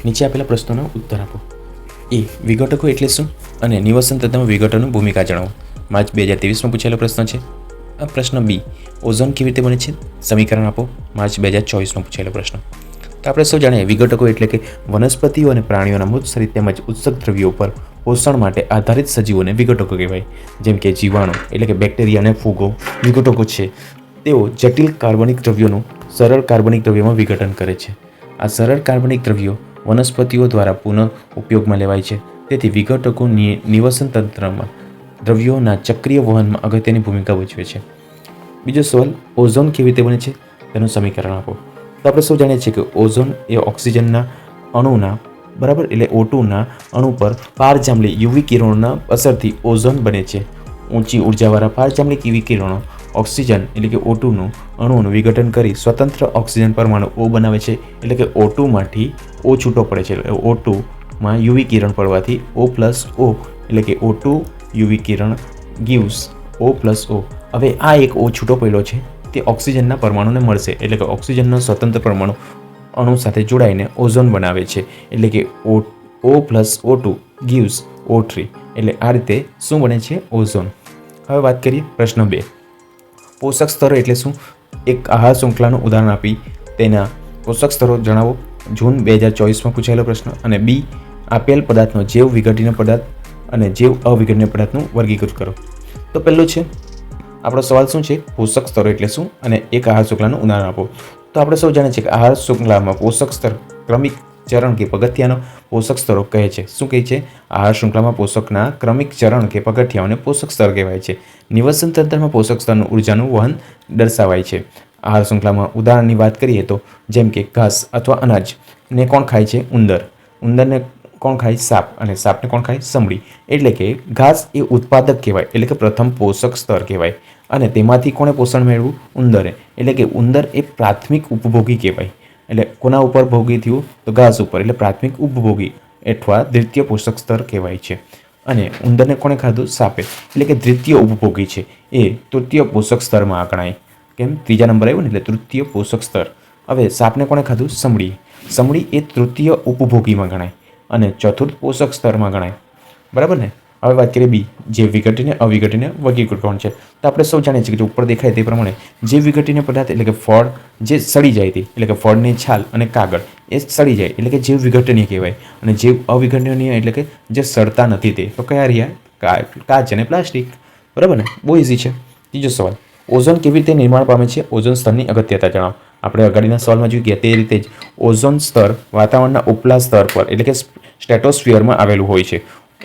નીચે આપેલા પ્રશ્નોનો ઉત્તર આપો. એ. વિઘટકો એટલે શું અને નિવસન તંત્રમાં વિઘટનની ભૂમિકા જણાવો. માર્ચ 2023માં પૂછાયેલો પ્રશ્ન છે. પ્રશ્ન બી. ઓઝોન કેવી રીતે બને છે? સમીકરણ આપો. માર્ચ 2024માં પૂછાયેલો પ્રશ્ન. તો આપણે સૌ જાણીએ વિઘટકો એટલે કે વનસ્પતિઓ અને પ્રાણીઓના મૃત શરીર તેમજ ઉત્સક દ્રવ્યો પર પોષણ માટે આધારિત સજીવોને વિઘટકો કહેવાય. જેમ કે જીવાણુ એટલે કે બેક્ટેરિયા અને ફૂગો વિઘટકો છે. તેઓ જટિલ કાર્બનિક દ્રવ્યોનું સરળ કાર્બનિક દ્રવ્યોમાં વિઘટન કરે છે. આ સરળ કાર્બનિક દ્રવ્યો વનસ્પતિઓ દ્વારા પુનઃ ઉપયોગમાં લેવાય છે. તેથી વિઘટકો નિવસન તંત્રમાં દ્રવ્યોના ચક્રીય વહનમાં અગત્યની ભૂમિકા ભજવે છે. બીજો સવાલ, ઓઝોન કેવી રીતે બને છે તેનું સમીકરણ આપો. તો આપણે સૌ જાણીએ છીએ કે ઓઝોન એ ઓક્સિજનના અણુના બરાબર એટલે O2ના અણુ પર પારજાંબલી યુવી કિરણોના અસરથી ઓઝોન બને છે. ઊંચી ઉર્જાવાળા પારજાંબલી કિરણો ઓક્સિજન એટલે કે O2નું અણુનું વિઘટન કરી સ્વતંત્ર ઓક્સિજન પરમાણુ O બનાવે છે. એટલે કે O2માંથી O છૂટો પડે છે. એટલે O2માં યુવી કિરણ પડવાથી O+O એટલે કે O2 યુવી કિરણ ગીવ્સ O+O. હવે આ એક O છૂટો પડ્યો છે તે ઓક્સિજનના પરમાણુને મળશે. એટલે કે ઓક્સિજનનો સ્વતંત્ર પરમાણુ અણુ સાથે જોડાઈને ઓઝોન બનાવે છે. એટલે કે O+O2 ગીવ્સ O3. એટલે આ રીતે શું બને છે? ઓઝોન. હવે વાત કરીએ પ્રશ્ન 2. પોષક સ્તરો એટલે શું? એક આહાર શૃંખલાનું ઉદાહરણ આપી તેના પોષક સ્તરો જણાવો. જૂન 2024માં પૂછાયેલો પ્રશ્ન. અને બી. આપેલ પદાર્થનો જૈવ વિઘટનીય પદાર્થ અને જૈવ અવિઘટનીય પદાર્થનું વર્ગીકૃત કરો. તો પહેલું છે આપણો સવાલ શું છે? પોષક સ્તરો એટલે શું અને એક આહાર શૃંખલાનું ઉદાહરણ આપો. તો આપણે સૌ જાણીએ છીએ કે આહાર શૃંખલામાં પોષક સ્તર ક્રમિક ચરણ કે પગથિયાનો પોષક સ્તરો કહે છે. શું કહે છે? આહાર શૃંખલામાં પોષકના ક્રમિક ચરણ કે પગથિયાઓને પોષક સ્તર કહેવાય છે. નિવસન તંત્રમાં પોષક સ્તરનું ઉર્જાનું વહન દર્શાવાય છે. આહાર શૃંખલામાં ઉદાહરણની વાત કરીએ તો જેમ કે ઘાસ અથવા અનાજને કોણ ખાય છે? ઉંદર. ઉંદરને કોણ ખાય? સાપ. અને સાપને કોણ ખાય? સમડી. એટલે કે ઘાસ એ ઉત્પાદક કહેવાય. એટલે કે પ્રથમ પોષક સ્તર કહેવાય. અને તેમાંથી કોણે પોષણ મેળવ્યું? ઉંદરે. એટલે કે ઉંદર એ પ્રાથમિક ઉપભોગી કહેવાય. એટલે કોના ઉપર ભોગી થયું? તો ઘાસ ઉપર. એટલે પ્રાથમિક ઉપભોગી અથવા દ્વિતીય પોષક સ્તર કહેવાય છે. અને ઉંદરને કોણે ખાધું? સાપે. એટલે કે દ્વિતીય ઉપભોગી છે. એ તૃતીય પોષક સ્તરમાં ગણાય. કેમ? ત્રીજા નંબર આવ્યો ને એટલે તૃતીય પોષક સ્તર. હવે સાપને કોણે ખાધું? સમડી. સમડી એ તૃતીય ઉપભોગીમાં ગણાય અને ચતુર્થ પોષક સ્તરમાં ગણાય. બરાબર ને? હવે વાત કરીએ બી. જે વિઘટીને અવિઘટીને વર્ગીકૃત કોણ છે? તો આપણે સૌ જાણીએ છીએ કે ઉપર દેખાય તે પ્રમાણે જે વિઘટીને પદાર્થ એટલે કે ફળ જે સડી જાય તે એટલે કે ફળની છાલ અને કાગળ એ સડી જાય એટલે કે જે વિઘટનીય કહેવાય. અને જે અવિઘટનીય એટલે કે જે સડતા નથી તે તો કયા રહ્યા? કાચ અને પ્લાસ્ટિક. બરાબર ને? બહુ ઇઝી છે. ત્રીજો સવાલ, ઓઝોન કેવી રીતે નિર્માણ પામે છે? ઓઝોન સ્તરની અગત્યતા જણાવો. આપણે અગાડીના સવાલમાં જોઈ ગયા તે રીતે જ ઓઝોન સ્તર વાતાવરણના ઉપલા સ્તર પર એટલે કે સ્ટ્રેટોસ્ફિયરમાં આવેલું હોય છે.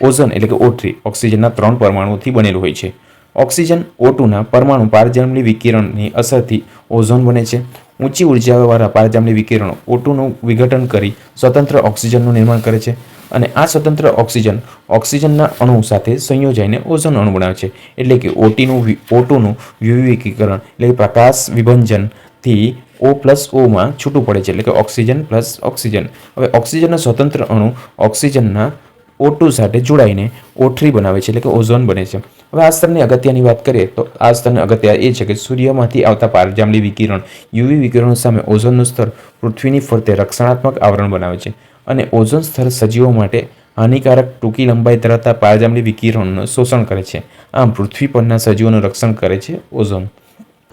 ઓઝોન એટલે કે O3 ઓક્સિજનના 3 પરમાણુઓથી બનેલું હોય છે. ઓક્સિજન O2ના પરમાણુ પારજાંબલી વિકિરણની અસરથી ઓઝોન બને છે. ઊંચી ઉર્જાવાળા પારજાંબલી વિકિરણો O2નું વિઘટન કરી સ્વતંત્ર ઓક્સિજનનું નિર્માણ કરે છે. અને આ સ્વતંત્ર ઓક્સિજન ઓક્સિજનના અણુ સાથે સંયોજાઈને ઓઝોન અણુ બનાવે છે. એટલે કે O2નું વિકિરણ એટલે કે પ્રકાશ વિભંજનથી O+Oમાં છૂટું પડે છે. એટલે કે ઓક્સિજન પ્લસ ઓક્સિજન. હવે ઓક્સિજનના સ્વતંત્ર અણુ ઓક્સિજનના O2 સાથે જોડાઈને O3 બનાવે છે. એટલે કે ઓઝોન બને છે. હવે આ સ્તરની અગત્યની વાત કરીએ તો આ સ્તરની અગત્ય એ છે કે સૂર્યમાંથી આવતા પારજાંબલી વિકિરણ યુવી વિકિરણો સામે ઓઝોનનું સ્તર પૃથ્વીની ફરતે રક્ષણાત્મક આવરણ બનાવે છે. અને ઓઝોન સ્તર સજીવો માટે હાનિકારક ટૂંકી લંબાઈ ધરાવતા પારજાંબલી વિકિરણોનું શોષણ કરે છે. આમ પૃથ્વી પરના સજીવોનું રક્ષણ કરે છે ઓઝોન.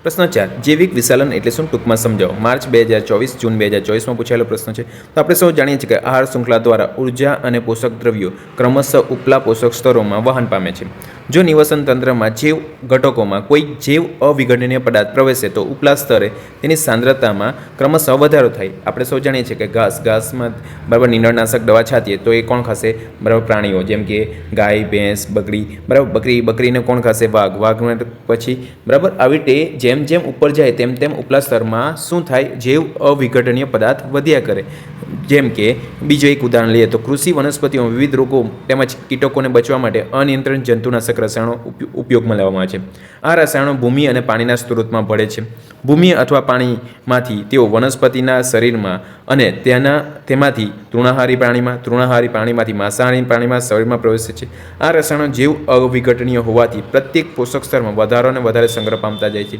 પ્રશ્ન 4. જૈવિક વિશાલન એટલે શું? ટૂંકમાં સમજાવો. માર્ચ 2024 જૂન 2024માં પૂછાયેલો પ્રશ્ન છે. તો આપણે સૌ જાણીએ છીએ કે આહાર શૃંખલા દ્વારા ઉર્જા અને પોષક દ્રવ્યો ક્રમશઃ ઉપલા પોષક સ્તરોમાં વહન પામે છે. જો નિવસન તંત્રમાં જૈવ ઘટકોમાં કોઈ જૈવ અવિઘટનીય પદાર્થ પ્રવેશે તો ઉપલા સ્તરે તેની સાંદ્રતામાં ક્રમશઃ વધારો થાય. આપણે સૌ જાણીએ છીએ કે ઘાસમાં બરાબર નીંદણનાશક દવા છાંટીએ તો એ કોણ ખાશે? બરાબર પ્રાણીઓ જેમ કે ગાય, ભેંસ, બકરી. બરાબર બકરીને કોણ ખાશે? વાઘ પછી બરાબર આવી રીતે જેમ જેમ ઉપર જાય તેમ તેમ ઉપલા સ્તરમાં શું થાય? જૈવ અવિઘટનીય પદાર્થ વધ્યા કરે. જેમ કે બીજો એક ઉદાહરણ લઈએ તો કૃષિ વનસ્પતિઓ વિવિધ રોગો તેમજ કીટકોને બચવા માટે અનિયંત્રિત જંતુનાશક રસાયણો ઉપયોગમાં લેવામાં આવે છે. આ રસાયણો ભૂમિ અને પાણીના સ્ત્રોતમાં ભળે છે. ભૂમિ અથવા પાણીમાંથી તેઓ વનસ્પતિના શરીરમાં અને તેમાંથી તૃણાહારી પ્રાણીમાંથી માંસાહારી પ્રાણીમાં શરીરમાં પ્રવેશે છે. આ રસાયણો જૈવ અવિઘટનીય હોવાથી પ્રત્યેક પોષક સ્તરમાં વધારો અને વધારે સંગ્રહ પામતા જાય છે.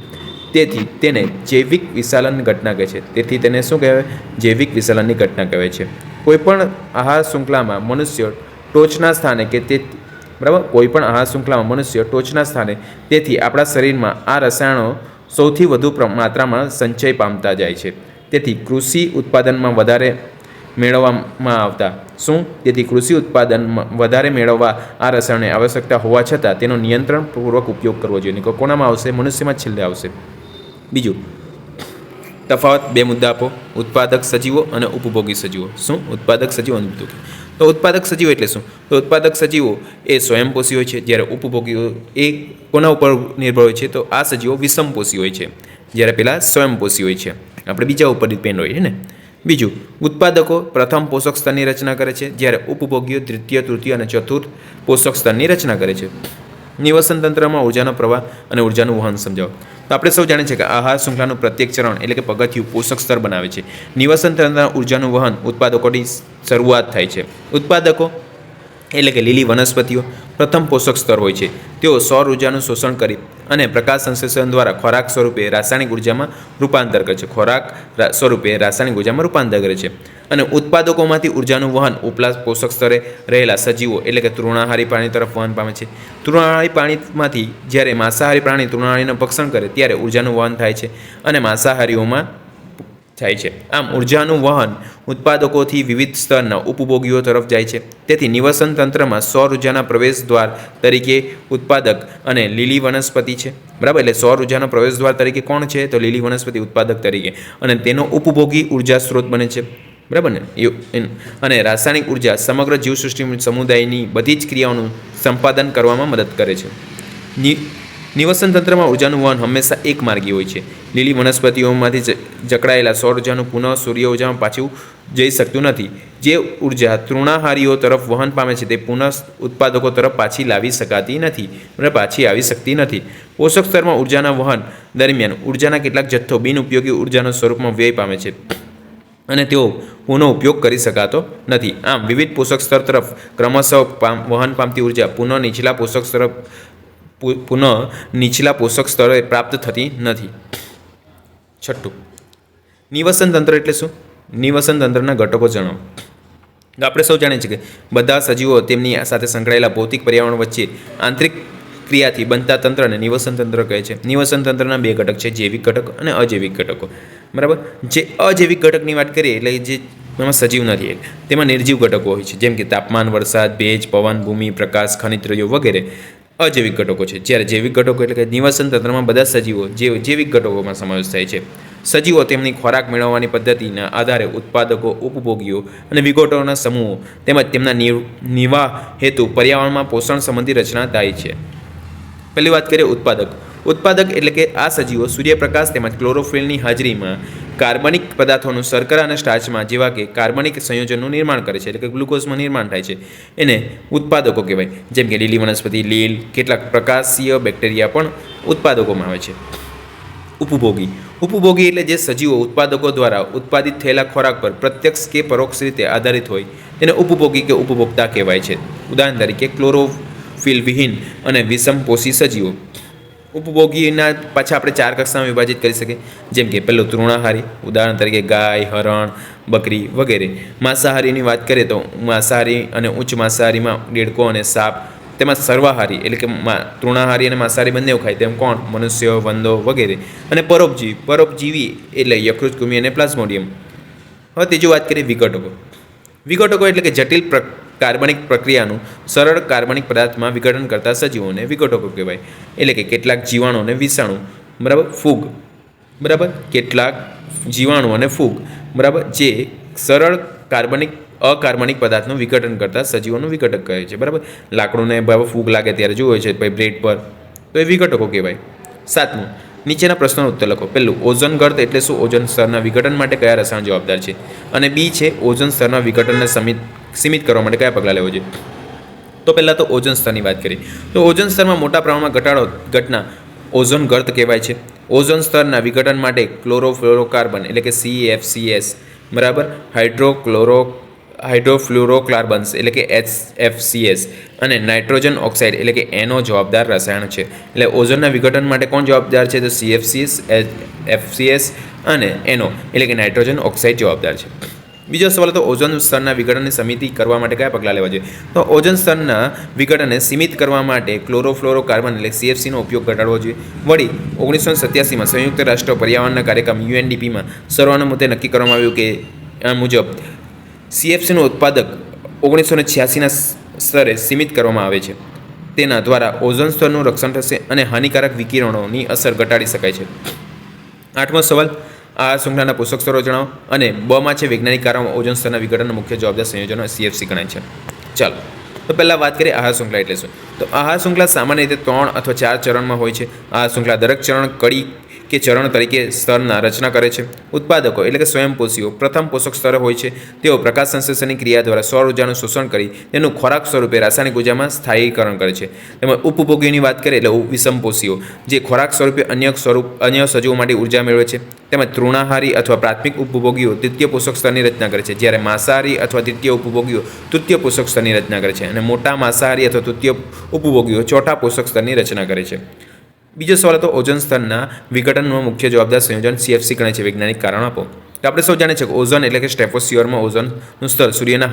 તેથી તેને જૈવિક વિશાલન ઘટના કહે છે. તેથી તેને શું કહેવાય? જૈવિક વિશાલનની ઘટના કહેવાય છે. કોઈપણ આહાર શૃંખલામાં મનુષ્ય ટોચના સ્થાને કે તે બરાબર કોઈપણ આહાર શૃંખલામાં મનુષ્ય ટોચના સ્થાને, તેથી આપણા શરીરમાં આ રસાયણો સૌથી વધુ માત્રામાં સંચય પામતા જાય છે. તેથી કૃષિ ઉત્પાદનમાં વધારે મેળવવામાં આવતા તેથી કૃષિ ઉત્પાદનમાં વધારે મેળવવા આ રસાયણોની આવશ્યકતા હોવા છતાં તેનો નિયંત્રણપૂર્વક ઉપયોગ કરવો જોઈએ. કોનામાં આવશે? મનુષ્યમાં જ છેલ્લે આવશે. બીજું, તફાવત 2 મુદ્દા આપો. ઉત્પાદક સજીવો અને ઉપભોગી સજીવો. ઉત્પાદક સજીવો અને ઉપભોગી. તો ઉત્પાદક સજીવો એટલે શું? તો ઉત્પાદક સજીવો એ સ્વયંપોષી હોય છે, જ્યારે ઉપભોગીઓ એ કોના ઉપર નિર્ભર હોય છે? તો આ સજીવો વિષમપોષી હોય છે, જ્યારે પેલા સ્વયંપોષી હોય છે. આપણે બીજા ઉપર ડિપેન્ડ હોય છે ને. બીજું, ઉત્પાદકો પ્રથમ પોષક સ્તરની રચના કરે છે, જ્યારે ઉપભોગીઓ દ્વિતીય, તૃતીય અને ચતુર્થ પોષક સ્તરની રચના કરે છે. નિવસન તંત્રમાં ઉર્જાનો પ્રવાહ અને ઉર્જાનું વહન સમજાવો. તો આપણે સૌ જાણીએ છીએ કે આહાર શૃંખલાનું પ્રત્યેક ચરણ એટલે કે પગથિયું પોષક સ્તર બનાવે છે. નિવસન તંત્રના ઉર્જાનું વહન ઉત્પાદકોની શરૂઆત થાય છે. ઉત્પાદકો એટલે કે લીલી વનસ્પતિઓ પ્રથમ પોષક સ્તર હોય છે. તેઓ સૌર ઉર્જાનું શોષણ કરી અને પ્રકાશ સંશ્લેષણ દ્વારા ખોરાક સ્વરૂપે રાસાયણિક ઉર્જામાં રૂપાંતર કરે છે. અને ઉત્પાદકોમાંથી ઉર્જાનું વહન ઉપલા પોષક સ્તરે રહેલા સજીવો એટલે કે તૃણાહારી પ્રાણી તરફ વહન પામે છે. તૃણાહારી પ્રાણીમાંથી જ્યારે માંસાહારી પ્રાણી તૃણાહારીનું ભક્ષણ કરે ત્યારે ઉર્જાનું વહન થાય છે અને માંસાહારીઓમાં થાય છે. આમ ઉર્જાનું વહન ઉત્પાદકોથી વિવિધ સ્તરના ઉપભોગીઓ તરફ જાય છે. તેથી નિવસન તંત્રમાં સૌર ઉર્જાના પ્રવેશ દ્વાર તરીકે ઉત્પાદક અને લીલી વનસ્પતિ છે. બરાબર, એટલે સૌર ઉર્જાનો પ્રવેશ દ્વાર તરીકે કોણ છે? તો લીલી વનસ્પતિ ઉત્પાદક તરીકે, અને તેનો ઉપભોગી ઉર્જા સ્ત્રોત બને છે. બરાબર ને. અને રાસાયણિક ઉર્જા સમગ્ર જીવસૃષ્ટિ સમુદાયની બધી જ ક્રિયાઓનું સંપાદન કરવામાં મદદ કરે છે. નિવસન તંત્રમાં ઉર્જાનું વહન હંમેશા એક માર્ગી હોય છે. લીલી વનસ્પતિઓમાંથી જકડાયેલા સૌર ઉર્જાનું પુનઃ સૂર્ય ઉર્જામાં પાછું જઈ શકતું નથી. જે ઉર્જા તૃણાહારીઓ તરફ વહન પામે છે તે પુનઃ ઉત્પાદકો તરફ પાછી આવી શકતી નથી. પોષક સ્તરમાં ઉર્જાના વહન દરમિયાન ઉર્જાના કેટલાક જથ્થો બિનઉપયોગી ઉર્જાના સ્વરૂપમાં વ્યય પામે છે અને તેઓ પુનઃ ઉપયોગ કરી શકાતો નથી. આમ વિવિધ પોષક સ્તર તરફ ક્રમશઃ વહન પામતી ઉર્જા પુનઃ નીચલા પોષક સ્તરે પ્રાપ્ત થતી નથી. છઠ્ઠું, નિવસન તંત્ર એટલે શું? નિવસન તંત્રના ઘટકો જણાવો. આપણે સૌ જાણીએ છીએ કે બધા સજીવો તેમની સાથે સંકળાયેલા ભૌતિક પર્યાવરણ વચ્ચે આંતરિક ક્રિયાથી બનતા તંત્રને નિવસન તંત્ર કહે છે. નિવસન તંત્રના 2 ઘટક છે, જૈવિક ઘટક અને અજૈવિક ઘટકો. બરાબર. જે અજૈવિક ઘટકની વાત કરીએ એટલે જે એમાં સજીવ નથી, તેમાં નિર્જીવ ઘટકો હોય છે, જેમ કે તાપમાન, વરસાદ, ભેજ, પવન, ભૂમિ, પ્રકાશ, ખનિજ દ્રવ્યો વગેરે અજૈવિક ઘટકો છે. જ્યારે જૈવિક ઘટકો એટલે કે નિવસન તંત્રમાં બધા સજીવો જૈવિક ઘટકોમાં સમાવેશ થાય છે. સજીવો તેમની ખોરાક મેળવવાની પદ્ધતિના આધારે ઉત્પાદકો, ઉપભોગીઓ અને વિઘટકોના સમૂહો તેમજ તેમના નિર્વાહ હેતુ પર્યાવરણમાં પોષણ સંબંધી રચના થાય છે. પહેલી વાત કરીએ ઉત્પાદક. ઉત્પાદક એટલે કે આ સજીવો સૂર્યપ્રકાશ તેમજ ક્લોરોફિલની હાજરીમાં કાર્બનિક પદાર્થોનું શર્કરા અને સ્ટાર્ચમાં જેવા કે કાર્બનિક સંયોજનનું નિર્માણ કરે છે, એટલે કે ગ્લુકોઝમાં નિર્માણ થાય છે. એને ઉત્પાદકો કહેવાય. જેમ કે લીલી વનસ્પતિ, લીલ, કેટલાક પ્રકાશીય બેક્ટેરિયા પણ ઉત્પાદકોમાં આવે છે. ઉપભોગી એટલે જે સજીવો ઉત્પાદકો દ્વારા ઉત્પાદિત થયેલા ખોરાક પર પ્રત્યક્ષ કે પરોક્ષ રીતે આધારિત હોય તેને ઉપભોગી કે ઉપભોક્તા કહેવાય છે. ઉદાહરણ તરીકે ક્લોરોફિલ વિહીન અને વિષમપોષી સજીવો. ઉપભોગીના પાછા આપણે 4 કક્ષામાં વિભાજિત કરી શકીએ. જેમ કે પહેલું તૃણાહારી, ઉદાહરણ તરીકે ગાય, હરણ, બકરી વગેરે. માંસાહારીની વાત કરીએ તો માંસાહારી અને ઉચ્ચ માંસાહારીમાં દેડકો અને સાપ. તેમાં સર્વાહારી એટલે કે તૃણાહારી અને માંસાહારી બંને ખાય તેમ કોણ? મનુષ્ય, વંદો વગેરે. અને પરોપજીવી એટલે યકૃત, કૃમિ અને પ્લાઝ્મોડિયમ. હવે ત્રીજી વાત કરીએ વિઘટકો એટલે કે જટિલ કાર્બનિક પ્રક્રિયાનું સરળ કાર્બનિક પદાર્થમાં વિઘટન કરતા સજીવોને વિઘટકો કહેવાય. એટલે કે કેટલાક જીવાણુ અને વિષાણુ, બરાબર, ફૂગ, બરાબર, કેટલાક જીવાણુ અને ફૂગ, બરાબર, જે સરળ અકાર્બનિક પદાર્થનું વિઘટન કરતા સજીવોનું વિઘટક કહે છે. બરાબર. લાકડુંને ફૂગ લાગે ત્યારે જોવે છે બ્રેડ પર, તો એ વિઘટકો કહેવાય. 7મું, નીચેના પ્રશ્નોનો ઉત્તર લખો. પહેલું, ઓઝોન ગર્ત એટલે શું? ઓઝોન સ્તરના વિઘટન માટે કયા રસાયણ જવાબદાર છે? અને બી છે ઓઝોન સ્તરના વિઘટનને સીમિત કરવા માટે કયા પગલાં લેવા જોઈએ? તો પહેલાં તો ઓઝોન સ્તરની વાત કરીએ તો ઓઝોન સ્તરમાં મોટા પ્રમાણમાં ઘટના ઓઝોન ગર્ત કહેવાય છે. ઓઝોન સ્તરના વિઘટન માટે ક્લોરોફ્લોરોકાર્બન એટલે કે CFCs, બરાબર, હાઇડ્રોફ્લોરોકાર્બન્સ એટલે કે HFCs અને નાઇટ્રોજન ઓક્સાઇડ એટલે કે NO જવાબદાર રસાયણ છે. એટલે ઓઝોનના વિઘટન માટે કોણ જવાબદાર છે? તો CFCs, HFCs અને NO એટલે કે નાઇટ્રોજન ઓક્સાઇડ જવાબદાર છે. બીજો સવાલ હતો ઓઝોન સ્તરના વિઘટનની સમિતિ કરવા માટે કયા પગલાં લેવા જોઈએ? તો ઓઝોન સ્તરના વિઘટનને સીમિત કરવા માટે ક્લોરોફ્લોરોકાર્બન એટલે CFCનો ઉપયોગ ઘટાડવો જોઈએ. વળી 1987માં સંયુક્ત રાષ્ટ્ર પર્યાવરણના કાર્યક્રમ UNDPમાં સર્વાનુમતે નક્કી કરવામાં આવ્યું કે આ મુજબ CFCનું ઉત્પાદક 1986ના સ્તરે સીમિત કરવામાં આવે છે. તેના દ્વારા ઓઝોન સ્તરનું રક્ષણ થશે અને હાનિકારક વિકિરણોની અસર ઘટાડી શકાય છે. 8મો સવાલ આહાર શૃંખલાના પોષક સ્તરો જણાવો અને બમાં છે વૈજ્ઞાનિક કારણો ઓઝોન સ્તરના વિઘટનના મુખ્ય જવાબદાર સંયોજનો CFC ગણાય છે. ચાલો તો પહેલાં વાત કરીએ આહાર શૃંખલા એટલે શું. તો આહાર શૃંખલા સામાન્ય રીતે 3 અથવા 4 ચરણમાં હોય છે. આહાર શૃંખલા દરેક ચરણ કડી કે ચરણ તરીકે સ્તરના રચના કરે છે. ઉત્પાદકો એટલે કે સ્વયંપોષીઓ પ્રથમ પોષક સ્તર હોય છે. તેઓ પ્રકાશ સંશ્લેષણની ક્રિયા દ્વારા સૌર ઉર્જાનું શોષણ કરી તેનું ખોરાક સ્વરૂપે રાસાયણિક ઉર્જામાં સ્થાયીકરણ કરે છે. તેમજ ઉપભોગીઓની વાત કરીએ એટલે વિષમપોષીઓ જે ખોરાક સ્વરૂપે અન્ય સજીવો માટે ઉર્જા મેળવે છે. તેમજ તૃણાહારી અથવા પ્રાથમિક ઉપભોગીઓ દ્વિતીય પોષક સ્તરની રચના કરે છે, જ્યારે માંસાહારી અથવા દ્વિતીય ઉપભોગીઓ તૃતીય પોષક સ્તરની રચના કરે છે અને મોટા માંસાહારી અથવા તૃતીય ઉપભોગીઓ ચોથા પોષક સ્તરની રચના કરે છે. બીજો સવાલ હતો ઓઝોન સ્તરના વિઘટનનો મુખ્ય જવાબદાર સંયોજન CFC ગણાય છે. વૈજ્ઞાનિક કારણ આપો. તો આપણે સૌ જાણીએ છીએ કે ઓઝોન એટલે કે સ્ટ્રેટોસ્ફિયરમાં ઓઝોનનું સ્તર સૂર્યના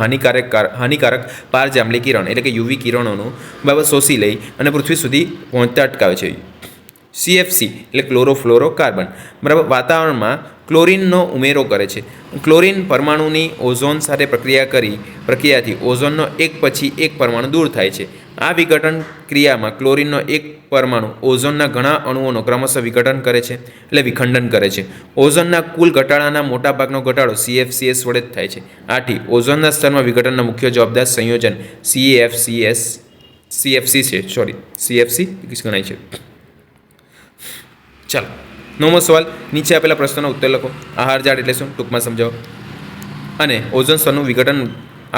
હાનિકારક પારજાંબલી કિરણ એટલે કે UV કિરણોનું બરાબર શોષી લઈ અને પૃથ્વી સુધી પહોંચતા અટકાવે છે. CFC એટલે ક્લોરોફ્લોરોકાર્બન બરાબર વાતાવરણમાં ક્લોરીનનો ઉમેરો કરે છે. ક્લોરીન પરમાણુની ઓઝોન સાથે પ્રક્રિયાથી ઓઝોનનો એક પછી એક પરમાણુ દૂર થાય છે. આ વિઘટન ક્રિયામાં ક્લોરીનનો એક પરમાણુ ઓઝોનના ઘણા અણુઓનો ક્રમશઃ વિઘટન કરે છે એટલે વિખંડન કરે છે. ઓઝોનના કુલ ઘટાડાના મોટા ભાગનો ઘટાડો CFCS વડે જ થાય છે. આથી ઓઝોનના સ્તરમાં વિઘટનના મુખ્ય જવાબદાર સંયોજન CFC ગણાય છે. ચાલો 9મો સવાલ નીચે આપેલા પ્રશ્નોનો ઉત્તર લખો. આહાર ઝાડ એટલે શું ટૂંકમાં સમજાવો અને ઓઝોન સ્તરનું વિઘટન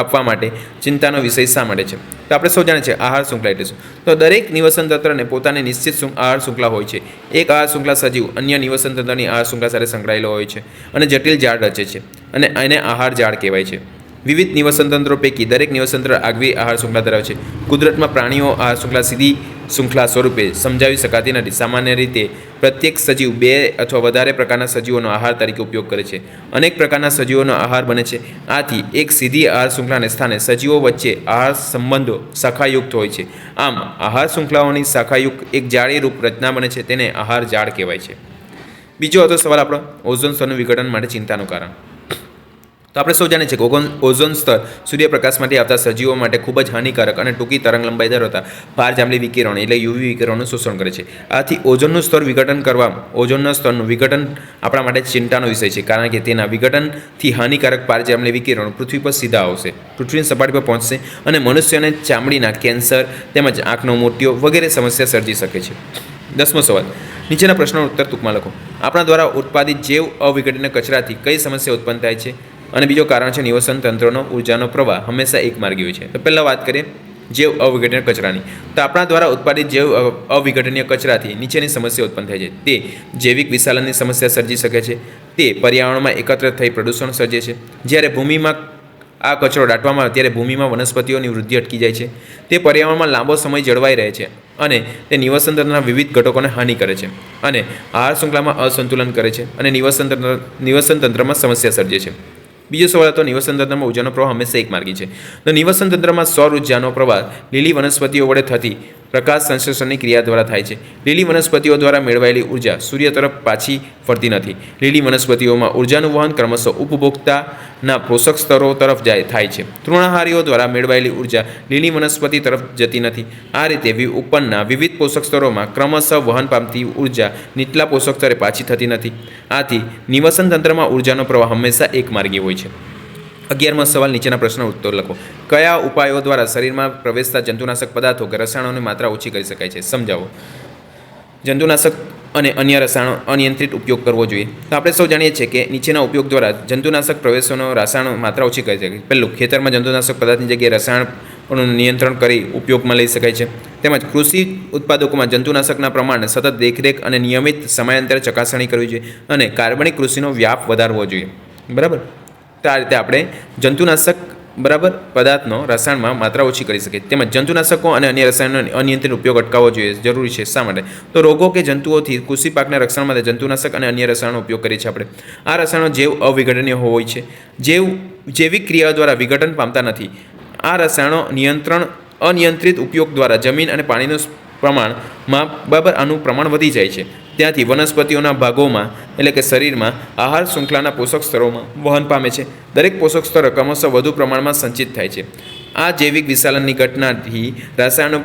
આપવા માટે ચિંતાનો વિષય શા માટે છે? તો આપણે સૌ જાણીએ છીએ આહાર શૃંખલા એટલે શું. તો દરેક નિવસન તંત્રને પોતાની નિશ્ચિત આહાર શૃંખલા હોય છે. એક આહાર શૃંખલા સજીવ અન્ય નિવસન તંત્રની આહાર શૃંખલા સાથે સંકળાયેલો હોય છે અને જટિલ ઝાડ રચે છે અને એને આહાર ઝાડ કહેવાય છે. વિવિધ નિવસન તંત્રો પૈકી દરેક નિવસન તંત્ર આગવી આહાર શૃંખલા ધરાવે છે. કુદરતમાં પ્રાણીઓ આહાર શૃંખલા સીધી શૃંખલા સ્વરૂપે સમજાવી શકાતી નથી. સામાન્ય રીતે પ્રત્યેક સજીવ 2 અથવા વધારે પ્રકારના સજીવોનો આહાર તરીકે ઉપયોગ કરે છે. અનેક પ્રકારના સજીવોનો આહાર બને છે. આથી એક સીધી આહાર શૃંખલાને સ્થાને સજીવો વચ્ચે આહાર સંબંધો શાખાયુક્ત હોય છે. આમ આહાર શૃંખલાઓની શાખાયુક્ત એક જાળીરૂપ રચના બને છે. તેને આહાર ઝાડ કહેવાય છે. બીજો હતો સવાલ આપણો ઓઝોન સ્તરનું વિઘટન માટે ચિંતાનું કારણ. તો આપણે સૌ જાણીએ છીએ કે ઓઝોન સ્તર સૂર્યપ્રકાશમાંથી આવતા સજીવો માટે ખૂબ જ હાનિકારક અને ટૂંકી તરંગ લંબાઈ ધરાવતા પારજાંબલી વિકિરણ એટલે UV વિકિરણનું શોષણ કરે છે. આથી ઓઝોનનું સ્તરનું વિઘટન આપણા માટે ચિંતાનો વિષય છે, કારણ કે તેના વિઘટનથી હાનિકારક પારજાંબલી વિકિરણો પૃથ્વી પર સીધા આવશે, પૃથ્વીની સપાટી પર પહોંચશે અને મનુષ્યને ચામડીના કેન્સર તેમજ આંખનો મોતિયો વગેરે સમસ્યા સર્જી શકે છે. 10મો સવાલ નીચેના પ્રશ્નોનો ઉત્તર ટૂંકમાં લખો. આપણા દ્વારા ઉત્પાદિત જૈવ અવિઘટનીય કચરાથી કઈ સમસ્યા ઉત્પન્ન થાય છે? અને બીજો કારણ છે નિવસન તંત્રનો ઉર્જાનો પ્રવાહ હંમેશા એકમાર્ગી હોય છે. તો પહેલાં વાત કરીએ જૈવ અવિઘટનીય કચરાની. તો આપણા દ્વારા ઉત્પાદિત જૈવ અવિઘટનીય કચરાથી નીચેની સમસ્યા ઉત્પન્ન થાય છે. તે જૈવિક વિશાલનની સમસ્યા સર્જી શકે છે. તે પર્યાવરણમાં એકત્ર થઈ પ્રદૂષણ સર્જે છે. જ્યારે ભૂમિમાં આ કચરો દાટવામાં આવે ત્યારે ભૂમિમાં વનસ્પતિઓની વૃદ્ધિ અટકી જાય છે. તે પર્યાવરણમાં લાંબો સમય જળવાઈ રહે છે અને તે નિવસન તંત્રના વિવિધ ઘટકોને હાનિ કરે છે અને આહાર શૃંખલામાં અસંતુલન કરે છે અને નિવસન તંત્રમાં સમસ્યા સર્જે છે. બીજો સવાલ હતો નિવસન તંત્રમાં ઉર્જાનો પ્રવાહ હંમેશા એકમાર્ગી છે. તો નિવસન તંત્રમાં સૌર ઉર્જાનો પ્રવાહ લીલી વનસ્પતિઓ વડે થતી પ્રકાશ સંશ્લેષણની ક્રિયા દ્વારા થાય છે. લીલી વનસ્પતિઓ દ્વારા મેળવાયેલી ઉર્જા સૂર્ય તરફ પાછી ફરતી નથી. લીલી વનસ્પતિઓમાં ઉર્જાનું વહન ક્રમશઃ ઉપભોક્તાના પોષક સ્તરો તરફ થાય છે. તૃણાહારીઓ દ્વારા મેળવાયેલી ઉર્જા લીલી વનસ્પતિ તરફ જતી નથી. આ રીતે ઉપરના વિવિધ પોષક સ્તરોમાં ક્રમશઃ વહન પામતી ઉર્જા નીચલા પોષક સ્તરે પાછી થતી નથી. આથી નિવસન તંત્રમાં ઉર્જાનો પ્રવાહ હંમેશા એકમાર્ગી હોય છે. 11મો સવાલ નીચેના પ્રશ્નનો ઉત્તર લખો. કયા ઉપાયો દ્વારા શરીરમાં પ્રવેશતા જંતુનાશક પદાર્થો કે રસાયણોની માત્રા ઓછી કરી શકાય છે? સમજાવો. જંતુનાશક અને અન્ય રસાયણો અનિયંત્રિત ઉપયોગ કરવો જોઈએ. તો આપણે સૌ જાણીએ છીએ કે નીચેના ઉપયોગ દ્વારા જંતુનાશક પ્રવેશોનો રસાયણો માત્રા ઓછી કરી શકાય. પહેલું, ખેતરમાં જંતુનાશક પદાર્થની જગ્યાએ રસાયણોનું નિયંત્રણ કરી ઉપયોગમાં લઈ શકાય છે. તેમજ કૃષિ ઉત્પાદકોમાં જંતુનાશકના પ્રમાણને સતત દેખરેખ અને નિયમિત સમયાંતરે ચકાસણી કરવી જોઈએ અને કાર્બનિક કૃષિનો વ્યાપ વધારવો જોઈએ. બરાબર. તો આ રીતે આપણે જંતુનાશક બરાબર પદાર્થનો રસાયણમાં માત્રા ઓછી કરી શકે. તેમજ જંતુનાશકો અને અન્ય રસાયણોનો અનિયંત્રિત ઉપયોગ અટકાવવો જોઈએ જરૂરી છે. શા માટે? તો રોગો કે જંતુઓથી કૃષિ પાકના રક્ષણ માટે જંતુનાશક અને અન્ય રસાયણોનો ઉપયોગ કરીએ છીએ આપણે. આ રસાયણો જૈવ અવિઘટનીય હોય છે, જૈવિક ક્રિયાઓ દ્વારા વિઘટન પામતા નથી. આ રસાયણો અનિયંત્રિત ઉપયોગ દ્વારા જમીન અને પાણીનું પ્રમાણમાં બરાબર આનું પ્રમાણ વધી જાય છે. ત્યાંથી વનસ્પતિઓના ભાગોમાં એટલે કે શરીરમાં આહાર શૃંખલાના પોષક સ્તરોમાં વહન પામે છે. દરેક પોષક સ્તર ક્રમશઃ વધુ પ્રમાણમાં સંચિત થાય છે. આ જૈવિક વિશાલનની ઘટનાથી રસાયણો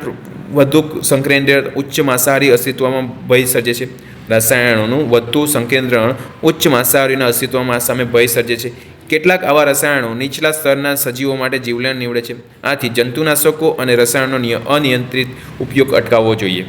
વધુ સંકેન્દ્રણ ઉચ્ચ માંસાહારી અસ્તિત્વમાં ભય સર્જે છે. રસાયણોનું વધતું સંકેન્દ્રણ ઉચ્ચ માંસાહારીના અસ્તિત્વમાં સામે ભય સર્જે છે. કેટલાક આવા રસાયણો નીચલા સ્તરના સજીવો માટે જીવલેણ નીવડે છે. આથી જંતુનાશકો અને રસાયણોનો અનિયંત્રિત ઉપયોગ અટકાવવો જોઈએ.